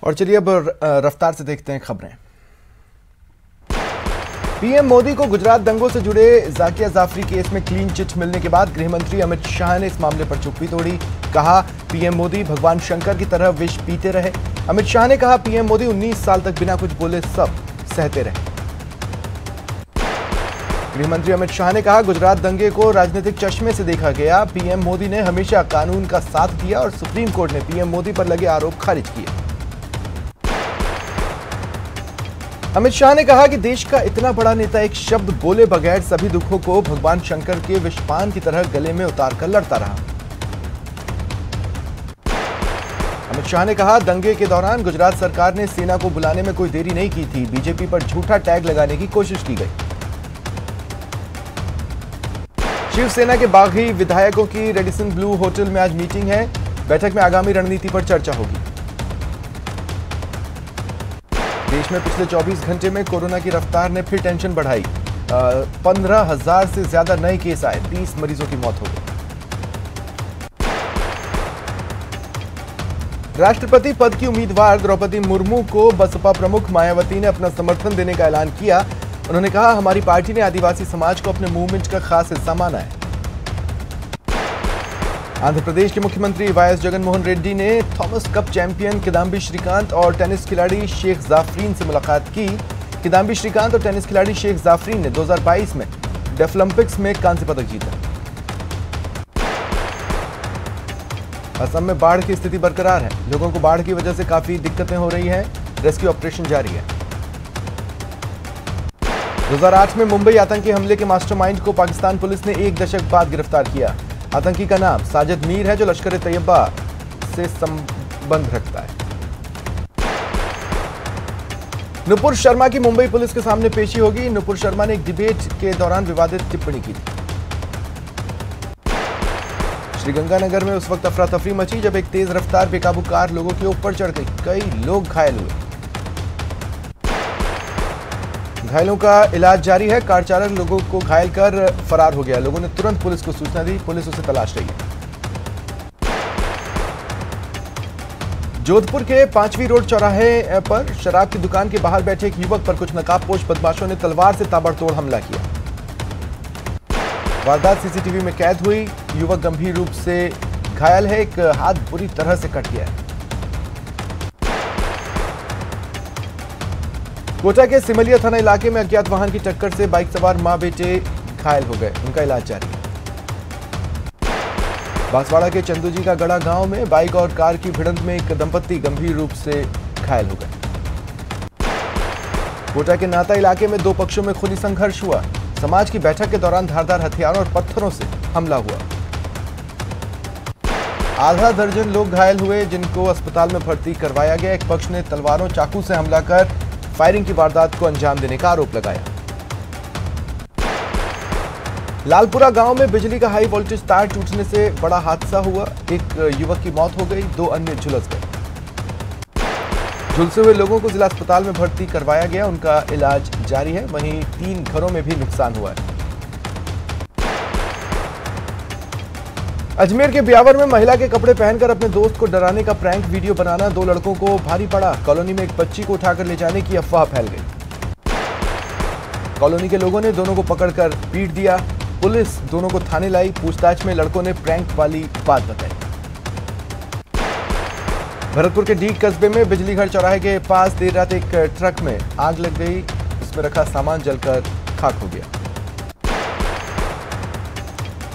और चलिए अब रफ्तार से देखते हैं खबरें। पीएम मोदी को गुजरात दंगों से जुड़े जाकिया जाफरी केस में क्लीन चिट मिलने के बाद गृह मंत्री अमित शाह ने इस मामले पर चुप्पी तोड़ी। कहा, पीएम मोदी भगवान शंकर की तरह विष पीते रहे। अमित शाह ने कहा, पीएम मोदी 19 साल तक बिना कुछ बोले सब सहते रहे। गृह मंत्री अमित शाह ने कहा, गुजरात दंगे को राजनीतिक चश्मे से देखा गया। पीएम मोदी ने हमेशा कानून का साथ दिया और सुप्रीम कोर्ट ने पीएम मोदी पर लगे आरोप खारिज किए। अमित शाह ने कहा कि देश का इतना बड़ा नेता एक शब्द बोले बगैर सभी दुखों को भगवान शंकर के विषपान की तरह गले में उतारकर लड़ता रहा। अमित शाह ने कहा, दंगे के दौरान गुजरात सरकार ने सेना को बुलाने में कोई देरी नहीं की थी। बीजेपी पर झूठा टैग लगाने की कोशिश की गई। शिवसेना के बागी विधायकों की रेडिसन ब्लू होटल में आज मीटिंग है। बैठक में आगामी रणनीति पर चर्चा होगी। देश में पिछले 24 घंटे में कोरोना की रफ्तार ने फिर टेंशन बढ़ाई। 15,000 से ज्यादा नए केस आए, 30 मरीजों की मौत हो गई। राष्ट्रपति पद की उम्मीदवार द्रौपदी मुर्मू को बसपा प्रमुख मायावती ने अपना समर्थन देने का ऐलान किया। उन्होंने कहा, हमारी पार्टी ने आदिवासी समाज को अपने मूवमेंट का खास हिस्सा माना है। आंध्र प्रदेश के मुख्यमंत्री वाईएस जगनमोहन रेड्डी ने Thomas cup champion Kidambi Srikanth और टेनिस खिलाड़ी शेख जाफरीन से मुलाकात की। किदाम्बी श्रीकांत और टेनिस खिलाड़ी शेख जाफरीन ने 2022 में डेफलिम्पिक्स में कांस्य पदक जीता। असम में बाढ़ की स्थिति बरकरार है। लोगों को बाढ़ की वजह से काफी दिक्कतें हो रही हैं। रेस्क्यू ऑपरेशन जारी है। 2008 में मुंबई आतंकी हमले के मास्टरमाइंड को पाकिस्तान पुलिस ने 1 दशक बाद गिरफ्तार किया। आतंकी का नाम साजिद मीर है, जो लश्कर ए तैयबा से संबंध रखता है। नुपुर शर्मा की मुंबई पुलिस के सामने पेशी होगी। नुपुर शर्मा ने एक डिबेट के दौरान विवादित टिप्पणी की थी। श्रीगंगानगर में उस वक्त अफरा तफरी मची जब एक तेज रफ्तार बेकाबू कार लोगों के ऊपर चढ़ गई। कई लोग घायल हुए। घायलों का इलाज जारी है। कार चालक लोगों को घायल कर फरार हो गया। लोगों ने तुरंत पुलिस को सूचना दी। पुलिस उसे तलाश रही है। जोधपुर के 5वीं रोड चौराहे पर शराब की दुकान के बाहर बैठे एक युवक पर कुछ नकाबपोश बदमाशों ने तलवार से ताबड़तोड़ हमला किया। वारदात सीसीटीवी में कैद हुई। युवक गंभीर रूप से घायल है। एक हाथ बुरी तरह से कट गया है। कोटा के सिमलिया थाना इलाके में अज्ञात वाहन की टक्कर से बाइक सवार मां बेटे घायल हो गए। उनका इलाज जारी है। बांसवाड़ा के चंदूजी का गड़ा गांव में बाइक और कार की भिड़ंत में एक दंपत्ति गंभीर रूप से घायल हो गए। कोटा के नाता इलाके में 2 पक्षों में खूनी संघर्ष हुआ। समाज की बैठक के दौरान धारदार हथियारों और पत्थरों से हमला हुआ। आधा दर्जन लोग घायल हुए, जिनको अस्पताल में भर्ती करवाया गया। एक पक्ष ने तलवारों चाकू से हमला कर फायरिंग की वारदात को अंजाम देने का आरोप लगाया। लालपुरा गांव में बिजली का हाई वोल्टेज तार टूटने से बड़ा हादसा हुआ। एक युवक की मौत हो गई, 2 अन्य झुलस गए। झुलसे हुए लोगों को जिला अस्पताल में भर्ती करवाया गया। उनका इलाज जारी है। वहीं 3 घरों में भी नुकसान हुआ है। अजमेर के ब्यावर में महिला के कपड़े पहनकर अपने दोस्त को डराने का प्रैंक वीडियो बनाना 2 लड़कों को भारी पड़ा। कॉलोनी में एक बच्ची को उठाकर ले जाने की अफवाह फैल गई। कॉलोनी के लोगों ने दोनों को पकड़कर पीट दिया। पुलिस दोनों को थाने लाई। पूछताछ में लड़कों ने प्रैंक वाली बात बताई। भरतपुर के डीग कस्बे में बिजली घर चौराहे के पास देर रात एक ट्रक में आग लग गई। उसमें रखा सामान जलकर खाक हो गया।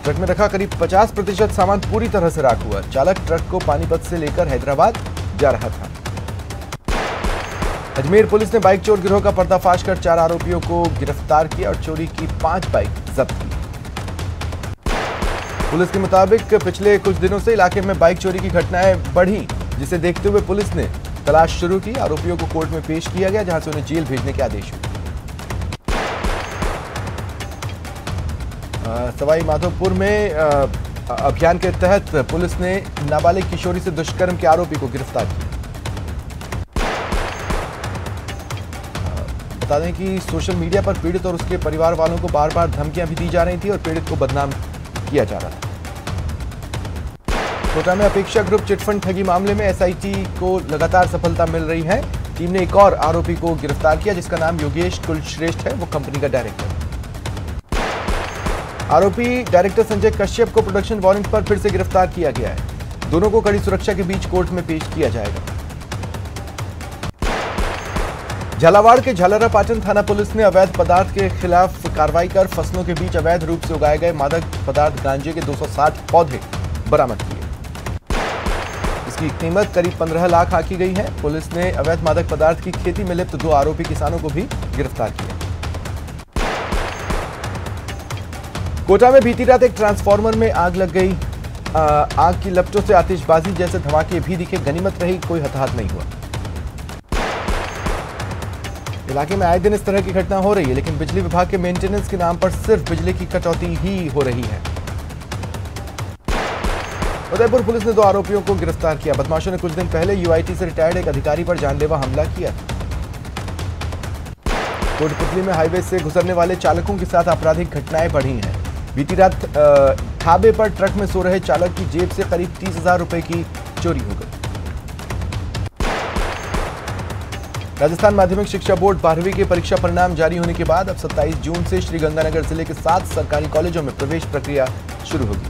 ट्रक में रखा करीब 50% सामान पूरी तरह से राख हुआ। चालक ट्रक को पानीपत से लेकर हैदराबाद जा रहा था। अजमेर पुलिस ने बाइक चोर गिरोह का पर्दाफाश कर 4 आरोपियों को गिरफ्तार किया और चोरी की 5 बाइक जब्त की। पुलिस के मुताबिक पिछले कुछ दिनों से इलाके में बाइक चोरी की घटनाएं बढ़ी, जिसे देखते हुए पुलिस ने तलाश शुरू की। आरोपियों को कोर्ट में पेश किया गया, जहां से उन्हें जेल भेजने के आदेश हुए। सवाई माधोपुर में अभियान के तहत पुलिस ने नाबालिग किशोरी से दुष्कर्म के आरोपी को गिरफ्तार किया। बता दें कि सोशल मीडिया पर पीड़ित और उसके परिवार वालों को बार बार धमकियां भी दी जा रही थी और पीड़ित को बदनाम किया जा रहा था। कोटा में अपेक्षा ग्रुप चिटफंड ठगी मामले में एसआईटी को लगातार सफलता मिल रही है। टीम ने एक और आरोपी को गिरफ्तार किया जिसका नाम योगेश कुलश्रेष्ठ है, वो कंपनी का डायरेक्टर। आरोपी डायरेक्टर संजय कश्यप को प्रोडक्शन वारंट पर फिर से गिरफ्तार किया गया है। दोनों को कड़ी सुरक्षा के बीच कोर्ट में पेश किया जाएगा। झालावाड़ के झालरा पाटन थाना पुलिस ने अवैध पदार्थ के खिलाफ कार्रवाई कर फसलों के बीच अवैध रूप से उगाए गए मादक पदार्थ गांजे के 260 पौधे बरामद किए। इसकी कीमत करीब 15 लाख आंकी गई है। पुलिस ने अवैध मादक पदार्थ की खेती में लिप्त 2 आरोपी किसानों को भी गिरफ्तार किया। कोटा में बीती रात एक ट्रांसफार्मर में आग लग गई। आग की लपटों से आतिशबाजी जैसे धमाके भी दिखे। गनीमत रही कोई हताहत नहीं हुआ। इलाके में आए दिन इस तरह की घटना हो रही है, लेकिन बिजली विभाग के मेंटेनेंस के नाम पर सिर्फ बिजली की कटौती ही हो रही है। उदयपुर पुलिस ने 2 आरोपियों को गिरफ्तार किया। बदमाशों ने कुछ दिन पहले यूआईटी से रिटायर्ड एक अधिकारी पर जानलेवा हमला किया। कोटपुतली में हाईवे से गुजरने वाले चालकों के साथ आपराधिक घटनाएं बढ़ी हैं। बीती रात ढाबे पर ट्रक में सो रहे चालक की जेब से करीब 30,000 रुपए की चोरी हो गई। राजस्थान माध्यमिक शिक्षा बोर्ड 12वीं के परीक्षा परिणाम जारी होने के बाद अब 27 जून से श्रीगंगानगर जिले के 7 सरकारी कॉलेजों में प्रवेश प्रक्रिया शुरू होगी।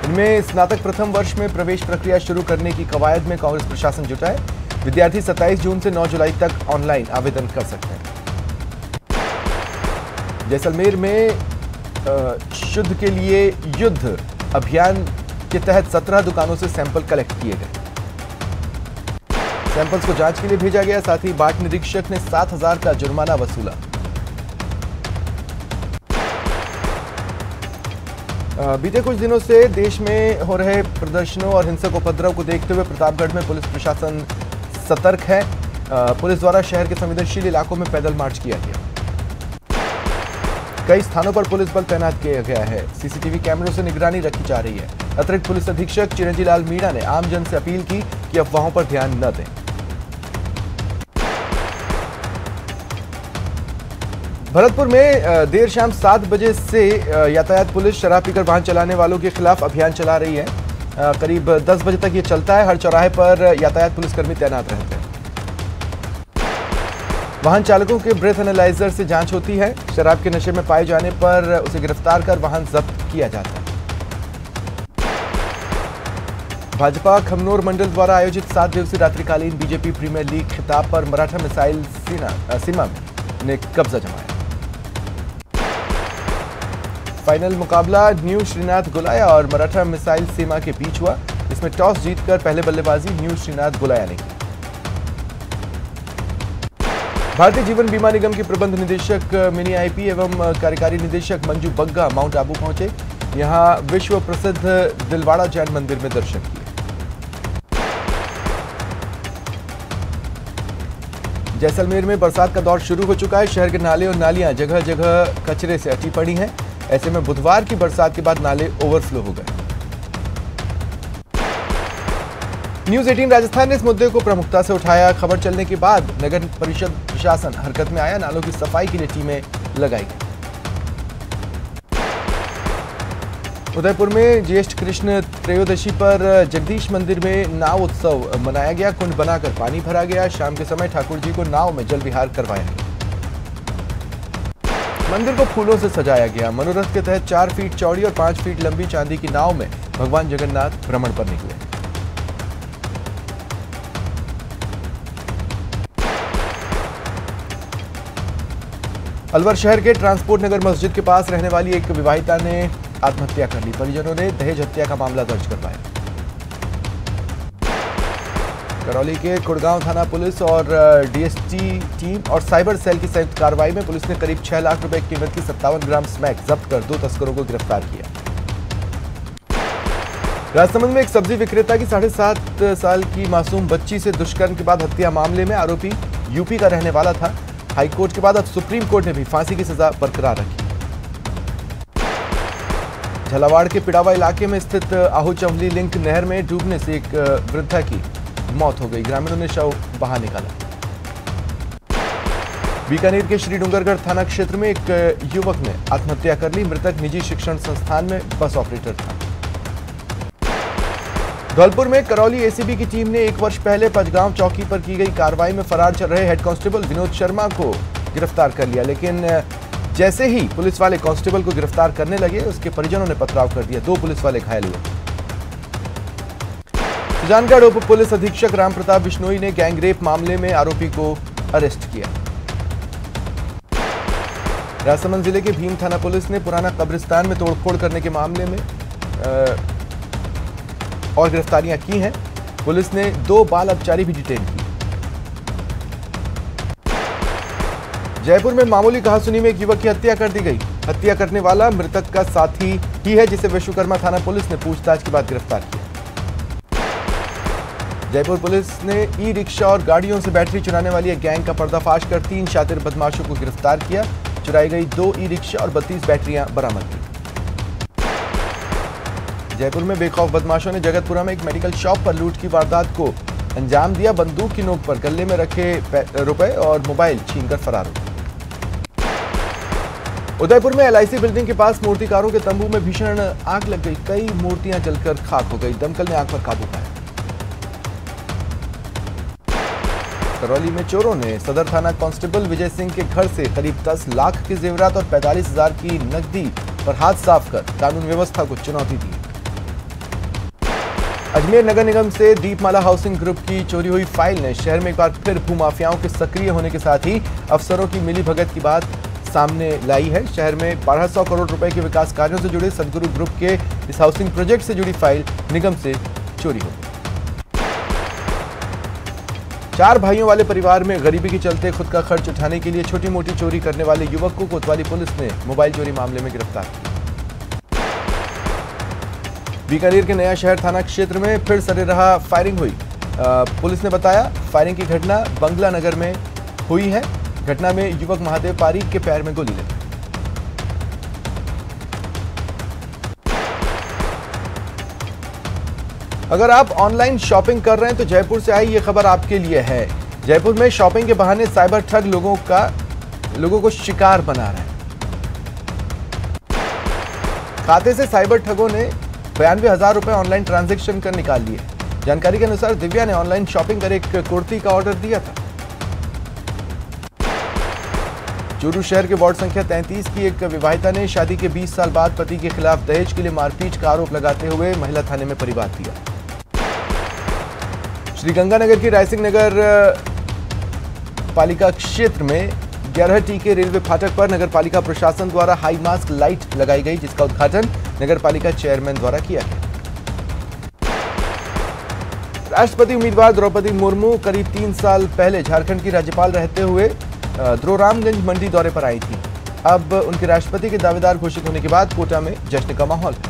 इनमें स्नातक प्रथम वर्ष में प्रवेश प्रक्रिया शुरू करने की कवायद में कांग्रेस प्रशासन जुटा है। विद्यार्थी 27 जून से 9 जुलाई तक ऑनलाइन आवेदन कर सकते हैं। जैसलमेर में शुद्ध के लिए युद्ध अभियान के तहत 17 दुकानों से सैंपल कलेक्ट किए गए। सैंपल्स को जांच के लिए भेजा गया। साथ ही बाट निरीक्षक ने 7,000 का जुर्माना वसूला। बीते कुछ दिनों से देश में हो रहे प्रदर्शनों और हिंसक उपद्रव को देखते हुए प्रतापगढ़ में पुलिस प्रशासन सतर्क है। पुलिस द्वारा शहर के संवेदनशील इलाकों में पैदल मार्च किया गया। कई स्थानों पर पुलिस बल तैनात किया गया है। सीसीटीवी कैमरों से निगरानी रखी जा रही है। अतिरिक्त पुलिस अधीक्षक चिरंजी लाल मीणा ने आमजन से अपील की कि अफवाहों पर ध्यान न दें। भरतपुर में देर शाम 7 बजे से यातायात पुलिस शराब पीकर वाहन चलाने वालों के खिलाफ अभियान चला रही है। करीब 10 बजे तक ये चलता है। हर चौराहे पर यातायात पुलिसकर्मी तैनात रहते हैं। वाहन चालकों के ब्रेथ एनालाइजर से जांच होती है। शराब के नशे में पाए जाने पर उसे गिरफ्तार कर वाहन जब्त किया जाता है। भाजपा खमनोर मंडल द्वारा आयोजित 7 दिवसीय रात्रिकालीन बीजेपी प्रीमियर लीग खिताब पर मराठा मिसाइल सीमा ने कब्जा जमाया। फाइनल मुकाबला न्यू श्रीनाथ गुलाया और मराठा मिसाइल सीमा के बीच हुआ। इसमें टॉस जीतकर पहले बल्लेबाजी न्यू श्रीनाथ गुलाया ने की। भारतीय जीवन बीमा निगम के प्रबंध निदेशक मिनी आईपी एवं कार्यकारी निदेशक मंजू बग्गा माउंट आबू पहुंचे। यहां विश्व प्रसिद्ध दिलवाड़ा जैन मंदिर में दर्शन किए। जैसलमेर में बरसात का दौर शुरू हो चुका है। शहर के नाले और नालियां जगह जगह कचरे से अटी पड़ी हैं। ऐसे में बुधवार की बरसात के बाद नाले ओवरफ्लो हो गए। न्यूज 18 राजस्थान ने इस मुद्दे को प्रमुखता से उठाया। खबर चलने के बाद नगर परिषद प्रशासन हरकत में आया। नालों की सफाई के लिए टीमें लगाई गई। उदयपुर में ज्येष्ठ कृष्ण त्रयोदशी पर जगदीश मंदिर में नाव उत्सव मनाया गया। कुंड बनाकर पानी भरा गया। शाम के समय ठाकुर जी को नाव में जल विहार करवाया गया। मंदिर को फूलों से सजाया गया। मनोरथ के तहत 4 फीट चौड़ी और 5 फीट लंबी चांदी की नाव में भगवान जगन्नाथ भ्रमण पर निकले। अलवर शहर के ट्रांसपोर्ट नगर मस्जिद के पास रहने वाली एक विवाहिता ने आत्महत्या कर ली। परिजनों ने दहेज हत्या का मामला दर्ज करवाया। करौली के कुड़गांव थाना पुलिस और डीएसटी टीम और साइबर सेल की संयुक्त कार्रवाई में पुलिस ने करीब 6 लाख रुपए कीमत की 57 ग्राम स्मैक जब्त कर 2 तस्करों को गिरफ्तार किया। राजसमंद में एक सब्जी विक्रेता की 7.5 साल की मासूम बच्ची से दुष्कर्म के बाद हत्या मामले में आरोपी यूपी का रहने वाला था। हाईकोर्ट के बाद अब सुप्रीम कोर्ट ने भी फांसी की सजा बरकरार रखी। झालावाड़ के पिड़ावा इलाके में स्थित आहूचवली लिंक नहर में डूबने से एक वृद्धा की मौत हो गई। ग्रामीणों ने शव बाहर निकाला। बीकानेर के श्री डूंगरगढ़ थाना क्षेत्र में एक युवक ने आत्महत्या कर ली। मृतक निजी शिक्षण संस्थान में बस ऑपरेटर था। धौलपुर में करौली एसीबी की टीम ने 1 वर्ष पहले पंजगांव चौकी पर की गई कार्रवाई में फरार चल रहे हेड कांस्टेबल विनोद शर्मा को गिरफ्तार कर लिया, लेकिन जैसे ही पुलिस वाले कांस्टेबल को गिरफ्तार करने लगे, उसके परिजनों ने पथराव कर दिया। 2 पुलिस वाले घायल हुए। सुजानगढ़ उप पुलिस अधीक्षक राम प्रताप बिश्नोई ने गैंगरेप मामले में आरोपी को अरेस्ट किया। राजसमंद जिले के भीम थाना पुलिस ने पुराना कब्रिस्तान में तोड़फोड़ करने के मामले में और गिरफ्तारियां की हैं। पुलिस ने 2 बाल अपचारी भी डिटेन किए। जयपुर में मामूली कहासुनी में एक युवक की हत्या कर दी गई। हत्या करने वाला मृतक का साथी ही है, जिसे विश्वकर्मा थाना पुलिस ने पूछताछ के बाद गिरफ्तार किया। जयपुर पुलिस ने ई रिक्शा और गाड़ियों से बैटरी चुराने वाली एक गैंग का पर्दाफाश कर 3 शातिर बदमाशों को गिरफ्तार किया। चुराई गई 2 ई रिक्शा और 32 बैटरियां बरामद की। जयपुर में बेखौफ बदमाशों ने जगतपुरा में एक मेडिकल शॉप पर लूट की वारदात को अंजाम दिया। बंदूक की नोक पर गले में रखे रुपए और मोबाइल छीनकर फरार हो गए। उदयपुर में LIC बिल्डिंग के पास मूर्तिकारों के तंबू में भीषण आग लग गई। कई मूर्तियां जलकर खाक हो गई। दमकल ने आग पर काबू पाया। करौली में चोरों ने सदर थाना कांस्टेबल विजय सिंह के घर से करीब 10 लाख के जेवरात और 45,000 की नकदी पर हाथ साफ कर कानून व्यवस्था को चुनौती दी। अजमेर नगर निगम से दीपमाला हाउसिंग ग्रुप की चोरी हुई फाइल ने शहर में एक बार फिर भूमाफियाओं के सक्रिय होने के साथ ही अफसरों की मिलीभगत की बात सामने लाई है। शहर में 1200 करोड़ रुपए के विकास कार्यों से जुड़े सदगुरु ग्रुप के इस हाउसिंग प्रोजेक्ट से जुड़ी फाइल निगम से चोरी हो गई। 4 भाइयों वाले परिवार में गरीबी के चलते खुद का खर्च उठाने के लिए छोटी मोटी चोरी करने वाले युवक को कोतवाली पुलिस ने मोबाइल चोरी मामले में गिरफ्तार किया। बीकानेर के नया शहर थाना क्षेत्र में फिर सरेराह फायरिंग हुई। पुलिस ने बताया फायरिंग की घटना बंगला नगर में हुई है। घटना में युवक महादेव पारीक के पैर में गोली लगी। अगर आप ऑनलाइन शॉपिंग कर रहे हैं तो जयपुर से आई ये खबर आपके लिए है। जयपुर में शॉपिंग के बहाने साइबर ठग लोगों को शिकार बना रहे हैं। खाते से साइबर ठगों ने 92,000 रुपए ऑनलाइन ट्रांजैक्शन कर निकाल लिए। जानकारी के अनुसार दिव्या ने ऑनलाइन शॉपिंग कर एक कुर्ती का ऑर्डर दिया था। चूरू शहर के वार्ड संख्या 33 की एक विवाहिता ने शादी के 20 साल बाद पति के खिलाफ दहेज के लिए मारपीट का आरोप लगाते हुए महिला थाने में परिवाद दिया। श्रीगंगानगर की रायसिंह नगर पालिका क्षेत्र में 11T के रेलवे फाटक पर नगर पालिका प्रशासन द्वारा हाई मास्क लाइट लगाई गई, जिसका उद्घाटन नगर पालिका चेयरमैन द्वारा किया गया। राष्ट्रपति उम्मीदवार द्रौपदी मुर्मू करीब 3 साल पहले झारखंड की राज्यपाल रहते हुए द्रोरामगंज मंडी दौरे पर आई थी। अब उनके राष्ट्रपति के दावेदार घोषित होने के बाद कोटा में जश्न का माहौल है।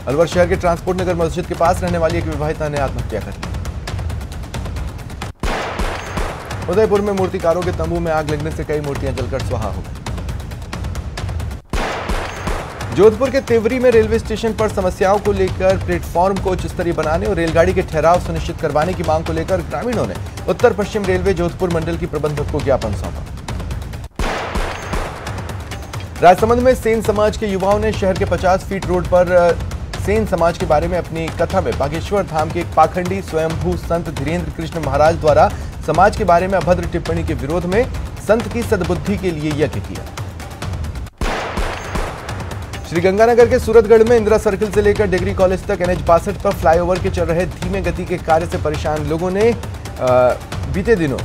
अलवर शहर के ट्रांसपोर्ट नगर मस्जिद के पास रहने वाली एक विवाहिता ने आत्महत्या कर ली। उदयपुर में मूर्तिकारों के तंबू में आग लगने से कई मूर्तियां जलकर स्वाहा हो गई। जोधपुर के तिवरी में रेलवे स्टेशन पर समस्याओं को लेकर प्लेटफॉर्म को उच्च स्तरीय बनाने और रेलगाड़ी के ठहराव सुनिश्चित करवाने की मांग को लेकर ग्रामीणों ने उत्तर पश्चिम रेलवे जोधपुर मंडल की प्रबंधक को ज्ञापन सौंपा। राजसमंद में सेन समाज के युवाओं ने शहर के 50 फीट रोड पर सेन समाज के बारे में अपनी कथा में बागेश्वर धाम के एक पाखंडी स्वयंभू संत धीरेन्द्र कृष्ण महाराज द्वारा समाज के बारे में अभद्र टिप्पणी के विरोध में संत की सद्बुद्धि के लिए यज्ञ किया। श्रीगंगानगर के सूरतगढ़ में इंदिरा सर्किल से लेकर डिग्री कॉलेज तक NH 62 पर फ्लाईओवर के चल रहे धीमे गति के कार्य से परेशान लोगों ने बीते दिनों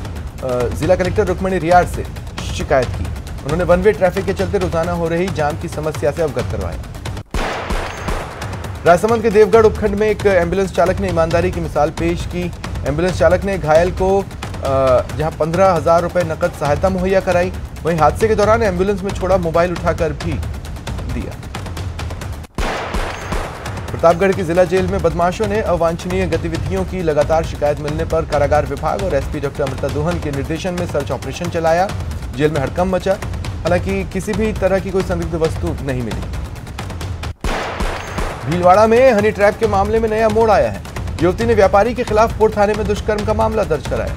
जिला कलेक्टर रुक्मणी रियाड़ से शिकायत की। उन्होंने वन वे ट्रैफिक के चलते रोजाना हो रही जाम की समस्या से अवगत करवाया। राजसमंद के देवगढ़ उपखंड में एक एम्बुलेंस चालक ने ईमानदारी की मिसाल पेश की। एम्बुलेंस चालक ने घायल को जहां 15,000 रुपए नकद सहायता मुहैया कराई, वहीं हादसे के दौरान एम्बुलेंस में छोड़ा मोबाइल उठाकर भी दिया। प्रतापगढ़ की जिला जेल में बदमाशों ने अवांछनीय गतिविधियों की लगातार शिकायत मिलने पर कारागार विभाग और SP डॉक्टर अमृता दोहन के निर्देशन में सर्च ऑपरेशन चलाया। जेल में हड़कंप मचा, हालांकि किसी भी तरह की कोई संदिग्ध वस्तु नहीं मिली। भीलवाड़ा में हनी ट्रैप के मामले में नया मोड़ आया है। युवती ने व्यापारी के खिलाफ पुर थाने में दुष्कर्म का मामला दर्ज कराया।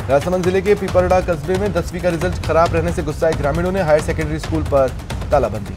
राजसमंद जिले के पिपरडा कस्बे में 10वीं का रिजल्ट खराब रहने से गुस्साए ग्रामीणों ने हायर सेकेंडरी स्कूल पर तालाबंदी।